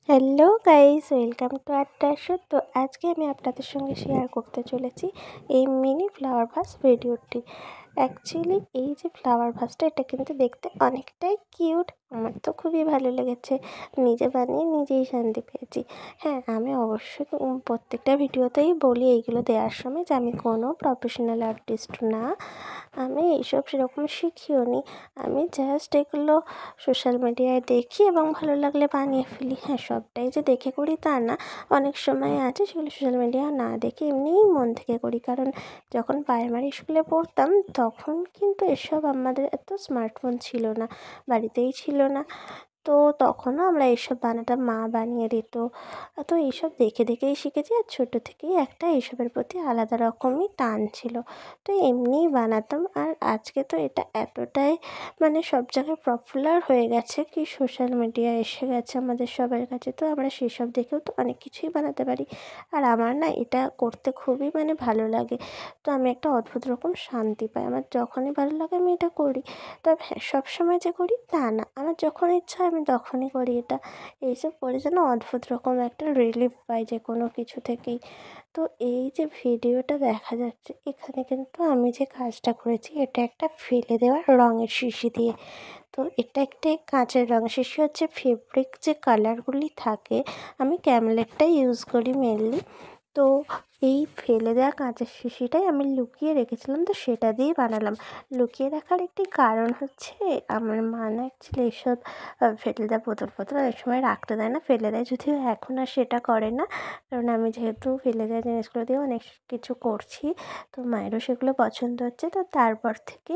Hello guys, welcome to আড্ডা show. তো আজকে আমি আপনাদের সঙ্গে শেয়ার করতে চলেছি এই মিনি ফ্লাওয়ার ভাস ভিডিওটি। অ্যাকচুয়ালি এই যে ফ্লাওয়ার ভাসটা, এটা কিন্তু দেখতে অনেকটাই কিউট। আমার তো খুবই ভালো লেগেছে, নিজে বানিয়ে নিজেই শান্তি পেয়েছি। হ্যাঁ, আমি অবশ্যই প্রত্যেকটা ভিডিওতেই বলি এইগুলো দেওয়ার সময় যে আমি কোনো প্রফেশনাল আর্টিস্ট না, আমি এইসব সেরকম শিখিও নি। আমি জাস্ট এগুলো সোশ্যাল মিডিয়ায় দেখি এবং ভালো লাগলে বানিয়ে ফেলি। হ্যাঁ, সবটাই যে দেখে করি তা না, অনেক সময় আছে সেগুলো সোশ্যাল মিডিয়া না দেখে এমনিই মন থেকে করি। কারণ যখন প্রাইমারি স্কুলে পড়তাম তখন কিন্তু এসব আমাদের এত স্মার্টফোন ছিল না, বাড়িতেই ছিল না। তো তখনও আমরা এইসব বানাতাম, মা বানিয়ে দিত। তো এইসব দেখে দেখেই শিখেছি, আর ছোটো থেকেই একটা এইসবের প্রতি আলাদা রকমই টান ছিল। তো এমনিই বানাতাম। আর আজকে তো এটা এতটাই মানে সব জায়গায় পপুলার হয়ে গেছে কি সোশ্যাল মিডিয়া এসে গেছে আমাদের সবার কাছে, তো আমরা সেসব দেখেও তো অনেক কিছুই বানাতে পারি। আর আমার না এটা করতে খুবই মানে ভালো লাগে। তো আমি একটা অদ্ভুত রকম শান্তি পাই, আমার যখনই ভালো লাগে আমি এটা করি। তবে হ্যাঁ, সবসময় যে করি তা না, আমার যখন ইচ্ছা আমি তখনই করি এটা। এইসব করে যেন অদ্ভুত রকম একটা রিলিফ পাই যে কোনো কিছু থেকেই। তো এই যে ভিডিওটা দেখা যাচ্ছে, এখানে কিন্তু আমি যে কাজটা করেছি এটা একটা ফেলে দেওয়ার রঙের শিশি দিয়ে। তো এটা একটি কাঁচের রঙের শিশি, হচ্ছে ফেব্রিক যে কালারগুলি থাকে, আমি ক্যামলেটটাই ইউজ করি মেনলি। তো এই ফেলে দেওয়া কাঁচের শিশিটাই আমি লুকিয়ে রেখেছিলাম, তো সেটা দিয়েই বানালাম। লুকিয়ে রাখার একটি কারণ হচ্ছে, আমার মা না অ্যাকচুয়ালি এইসব ফেলে দেওয়া বোতল ফোতল অনেক সময় রাখতে দেয় না, ফেলে দেয়। যদিও এখন আর সেটা করে না, কারণ আমি যেহেতু ফেলে দেওয়া জিনিসগুলো দিয়ে অনেক কিছু করছি, তো মায়েরও সেগুলো পছন্দ হচ্ছে। তো তারপর থেকে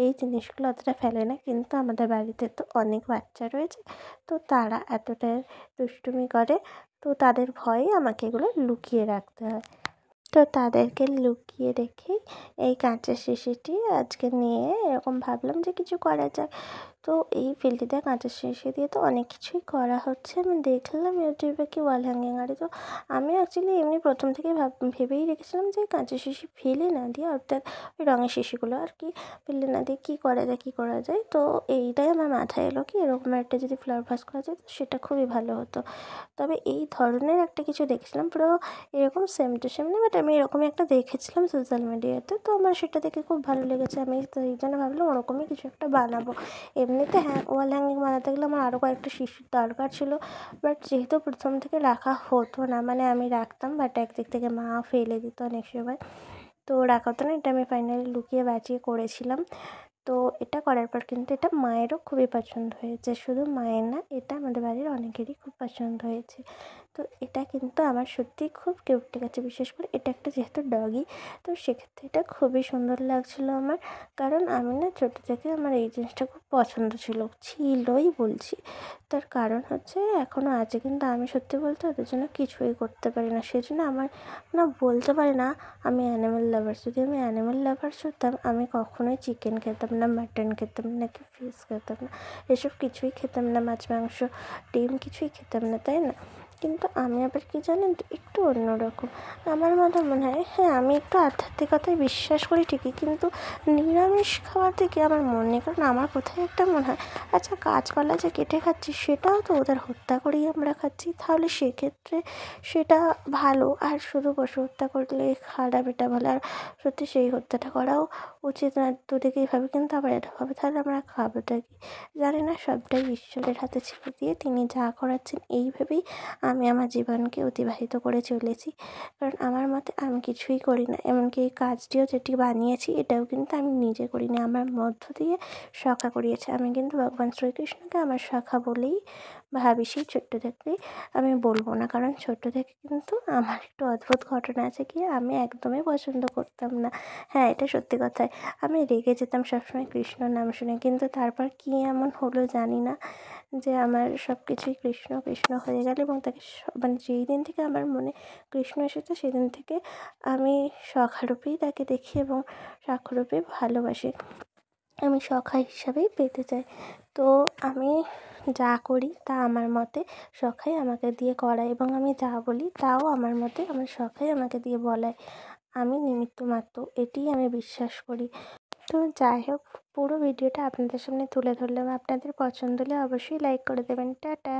এই জিনিসগুলো অতটা ফেলে না। কিন্তু আমাদের বাড়িতে তো অনেক বাচ্চা রয়েছে, তো তারা এতটাই দুষ্টুমি করে, তো তাদের ভয়ে আমাকে এগুলো লুকিয়ে রাখতে হয়। তো তাদেরকে লুকিয়ে রেখেই এই কাঁচের শিশিটি আজকে নিয়ে এরকম ভাবলাম যে কিছু করা যাক। তো এই ফেলে দেওয়া কাঁচের শিশি দিয়ে তো অনেক কিছুই করা হচ্ছে। আমি দেখলাম ইউটিউবে কি ওয়াল হ্যাঙ্গিং আরে, তো আমি অ্যাকচুয়ালি এমনি প্রথম থেকে ভেবেই রেখেছিলাম যে কাঁচের শিশি ফেলে না দিয়ে, অর্থাৎ ওই রঙের শিশিগুলো আর কি ফেলে না দিয়ে কী করা যায়। তো এইটাই আমার মাথায় এলো কি এরকম একটা যদি ফ্লাওয়ার ভাস করা যায় তো সেটা খুবই ভালো হতো। তবে এই ধরনের একটা কিছু দেখেছিলাম, পুরো এরকম সেম টু সেম না, বাট আমি এরকমই একটা দেখেছিলাম সোশ্যাল মিডিয়াতে, তো আমার সেটা দেখে খুব ভালো লেগেছে। আমি তো এই জন্য ভাবলাম ওরকমই কিছু একটা বানাবো। এমনিতে হ্যাঁ, ওয়াল হ্যাঙ্গিং বানাতে গেলে আমার আরও কয়েকটা শিশির দরকার ছিল, বাট যেহেতু প্রথম থেকে রাখা হতো না, মানে আমি রাখতাম বাট একদিক থেকে মা ফেলে দিত অনেক সময়, তো রাখা হতো না। এটা আমি ফাইনালি লুকিয়ে বাঁচিয়ে করেছিলাম। তো এটা করার পর কিন্তু এটা মায়েরও খুবই পছন্দ হয়েছে, শুধু মায়ের না, এটা আমাদের বাড়ির অনেকেরই খুব পছন্দ হয়েছে। তো এটা কিন্তু আমার সত্যিই খুব কিউট লেগেছে, বিশেষ করে এটা একটা যেহেতু ডগি, তো সেক্ষেত্রে এটা খুবই সুন্দর লাগছিলো আমার। কারণ আমি না ছোটো থেকে আমার এই জিনিসটা খুব পছন্দ ছিলই বলছি। তার কারণ হচ্ছে এখনও আছে, কিন্তু আমি সত্যি বলতে ওদের জন্য কিছুই করতে পারি না। সেজন্য আমার না বলতে পারি না আমি অ্যানিম্যাল লাভার। যদি আমি অ্যানিম্যাল লাভার্স হতাম, আমি কখনোই চিকেন খেতাম না, মাটন খেতাম না, কি ফিশ খেতাম না, এসব কিছুই খেতাম না, মাছ মাংস ডিম কিছুই খেতাম না, তাই না? কিন্তু আমি আবার কি জানেন তো, একটু অন্যরকম। আমার মনে হয়, হ্যাঁ, আমি একটু আধ্যাত্মিকতায় বিশ্বাস করি ঠিকই, কিন্তু নিরামিষ খাওয়ার দিকে আমার মন নেই। কারণ আমার কোথায় একটা মনে হয়, আচ্ছা কাঁচকলা যে কেটে খাচ্ছি সেটাও তো ওদের হত্যা করেই আমরা খাচ্ছি, তাহলে সেক্ষেত্রে সেটা ভালো, আর শুধু পশু হত্যা করলে খারাপ এটা বলে, আর সত্যি সেই হত্যাটা করাও উচিত না। দুদিকেই ভাবে, কিন্তু আবার এটা ভাবে তাহলে আমরা খাবোটা কি? জানি না, সবটাই ঈশ্বরের হাতে ছেড়ে দিয়ে তিনি যা করাচ্ছেন এই ভেবেই আমি আমার জীবনকে অতিবাহিত করে চলেছি। কারণ আমার মতে আমি কিছুই করি না, এমনকি এই কাজটিও যেটি বানিয়েছি এটাও কিন্তু আমি নিজে করিনি, আমার মধ্য দিয়ে সখা করিয়েছে। আমি কিন্তু ভগবান শ্রীকৃষ্ণকে আমার সখা বলেই ভাবি, সেই ছোট্ট থেকেই। আমি বলবো না, কারণ ছোট্ট থেকে কিন্তু আমার একটু অদ্ভুত ঘটনা আছে কি, আমি একদমই পছন্দ করতাম না। হ্যাঁ, এটা সত্যি কথাই, আমি রেগে যেতাম সবসময় কৃষ্ণ নাম শুনে। কিন্তু তারপর কী এমন হলো জানি না, যে আমার সব কিছুই কৃষ্ণ কৃষ্ণ হয়ে গেল, এবং তাকে মানে যেই দিন থেকে আমার মনে কৃষ্ণ এসেছে সেদিন থেকে আমি সখারূপেই তাকে দেখি এবং সখারূপেই ভালোবাসি। আমি সখা হিসাবেই পেতে চাই। তো আমি যা করি তা আমার মতে সখাই আমাকে দিয়ে করায়, এবং আমি যা বলি তাও আমার মতে আমার সখাই আমাকে দিয়ে বলায়। আমি নিমিত্ত মাত্র, এটিই আমি বিশ্বাস করি। তো যাই হোক, পুরো ভিডিওটা আপনাদের সামনে তুলে ধরলাম। আপনাদের পছন্দ হলে অবশ্যই লাইক করে দেবেন। টাটা।